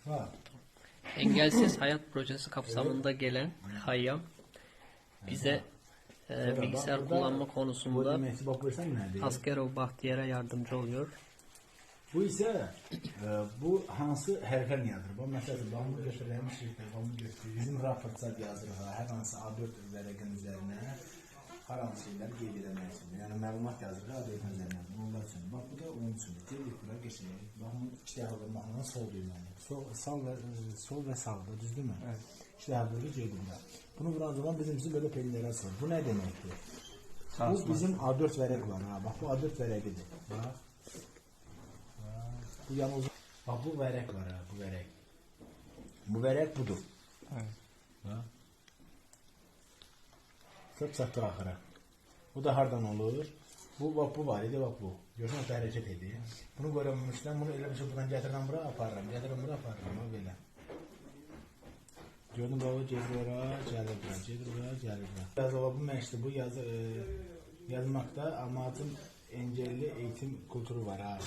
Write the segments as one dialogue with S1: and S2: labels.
S1: Ha.
S2: Engelsiz Hayat Projesi kapsamında gelen Hayyam bize bilgisayar kullanma konusunda Askerov Bahtiyar'a yardımcı oluyor.
S1: Bu ise bu hansı hərflər yazır? Bu məsələn, bunu götürülən şirkət, bunu götürür. Bizim rapportsat yazır ha, hər hansı A4 vərəqin üzərinə hər hansı şeylər qeyd etmək üçün. Yəni məlumat yazır A4 üzərinə. Bunlar üçün. Bax bu da onun üçün. Dedik bura keçirik. Bax bunu iki dəfə baxmadan sol düyməli. Sol və sağda, düzdürmü? Evet. İki dəfə qeyd bura. Bunu vuran zaman bizim belə pellərə sığır. Bu nə deməkdir? Bu bizim A4 vərəq var ha. Bax bu A4 vərəqidir. Bax. Bu yalnız bak bu vərək var ha, bu vərək. Bu vərək budur. Evet. Ha? Çok çatır axıra. Bu da hardan olur? Bu bak bu var idi, bak bu. Görürsən o hərəkət edir. Bunu qoymamışdan, bunu elə bir şey buradan gətirirəm bura, aparıram. Gətirirəm bura, aparıram. O belə. Gördün baba, gedir ora, gəlir bura, gedir ora, gəlir bura. Yazılı bu məşqdir, bu yazmaqda amatın engelli eğitim kültürü var ha.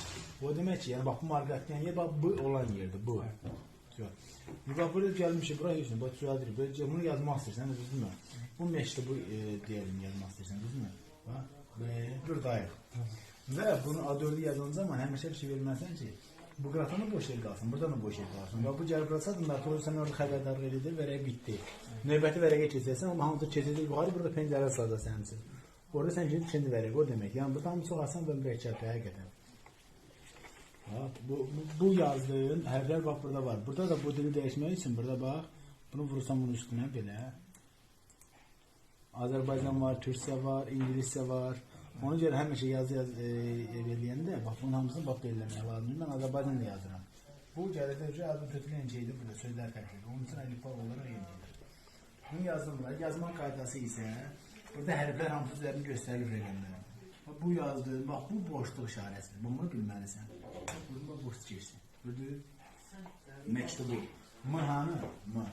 S1: Bu demek ki yani bak bu marketleyen yer bak bu olan yerdir bu. Bir bak burada gelmişim buraya hiç bak şuradır böyle bunu yazmak istersen düzdür mü? Bu meşte bu diyelim yazmak istersen düzdür mü? Bak ve buradayım. Ve bunu A4'ü yazan zaman hemen bir şey vermezsen ki bu grafonu boş yer kalsın, burada mı boş yer kalsın? Bak bu cəlbirasatın da sonra sen orada xəbərdarlıq edir, vərəq bitdi. Növbəti vərəqə keçirsən, o hamısı keçəcək yuxarı, burada pəncərə sağda sənsin. Orada sen şimdi kendi vərəq o demek. Yani bu tam çok asan ve mürəkkəbdir həqiqətən. Bu yazdığın hərflər bak burada var. Burada da bu dili değişmək için burada bak. Bunu vurursam bunun üstüne belə. Azərbaycan var, Türkçe var, İngilizce var. Ona göre həmişə yazı eləyəndə bak bunun hamısını bak belirləmək lazımdır. Ben Azərbaycanla yazıram. Bu gələcək adı götürülən şeydir burada sözlər tərkibi. Onun için əlifba olaraq yenilir. Bunu yazdım buraya. Yazma qaydası ise burada hərflər hamısı üzərini göstərir rəqəmlərə. Bu yazdığın, bax bu boşluq işarəsidir. Bunu bilməlisən. Burada boşluq keçsin. Gördün? Məktubu. M hanı? M.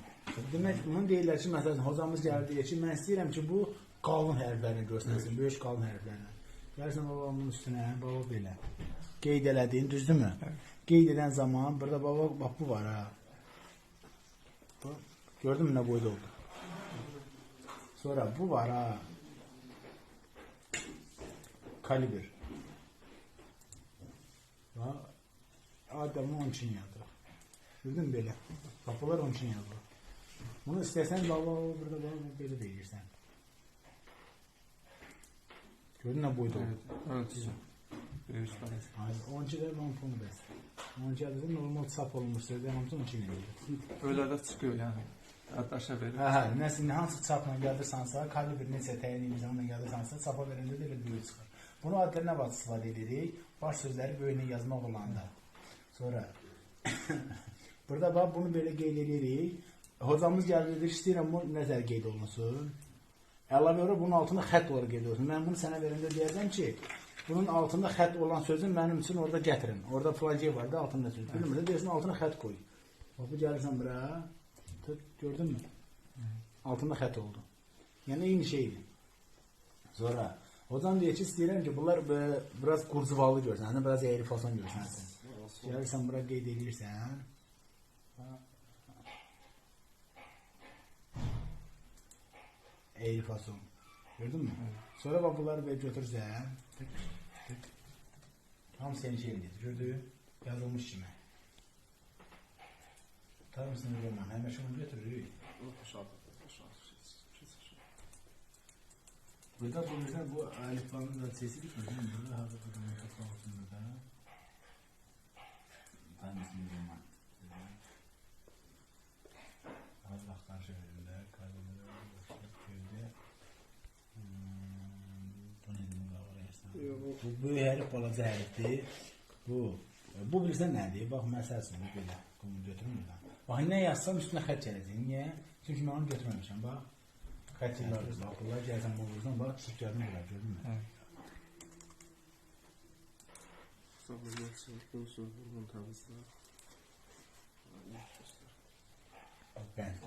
S1: Demək, bunu deyirlər ki, məsələn, hocamız gəlir deyir ki, mən istəyirəm ki, bu qalın hərflərini göstərsin, böyük qalın hərflərini. Gəlirsən babamın üstünə, baba belə. Qeyd elədiyin, düzdürmü? Qeyd edən zaman, burada baba, bax bu var ha. Gördün mü nə boyda oldu? Sonra bu var ha. Kaliber. Adamı onun için yazdı. Gördün mü böyle? Kapılar onun için yazdı. Bunu istersen baba burada bana böyle değilirsen. Gördün mü boyda oldu?
S3: Evet. Evet.
S1: Onun için de ben bunu bes. Onun için de normal sap olmuş sözler hamısı onun için yazdı.
S3: Öyle de çıkıyor yani. Aşağı verir.
S1: Ha, nəsə hansı çapla yazırsansa, kaliber neçə təyin ediləcəyinlə yazırsansa, çapa verəndə də elə böyük çıxır. Bunu adətən nə vaxt istifadə edirik? Baş sözləri böyünə yazmaq olanda. Sonra burada bax bunu belə qeyd edirik. Hocamız gəlir istəyirəm bu nəzər qeyd olunsun. Əlavə olaraq bunun altında xətt olaraq qeyd olunsun. Mən bunu sənə verəndə deyəcəm ki, bunun altında xətt olan sözü mənim üçün orada gətirin. Orada plagiya var da altında söz. Bilmirsən, deyirsən altına xətt qoy. Bax bu gəlirsən bura. Gördün mü? Altında xət oldu. Yani eyni şeydir. Sonra hocam diyor ki istəyirəm ki bunlar biraz kurzuvalı görsən, hani biraz eğri fason görsənsin. Gəlirsən bura qeyd edirsən. Eğri fason. Gördün mü? Sonra bak bunları böyle götürürsən. Tık tık. Tam senin şeyindir. Gördün? Yazılmış kimi. Tamam mısın Roman? Hemen şunu götürüyor. Burada bu yüzden bu alifbanın da sesi değil mi? Burada hazır burada mikrofon olsun burada. Tamam mısın Roman? Allah'tan şöyle kalbimde başlık köyde. Bu nedir bu oraya? Bu herif balaca herifdir. Bu bilirsən nədir? Bax məsəlsin bu belə. Bunu götürmürəm. Bax nə yazsam üstünə xətt gələcək. Niyə? Çünki mən onu götürməmişəm. Bax. Xətt yazılır. Bax bunlar gəlsən bulursan. Bax çıxıb gəldim bura. Gördün mü? Evet. Ben de.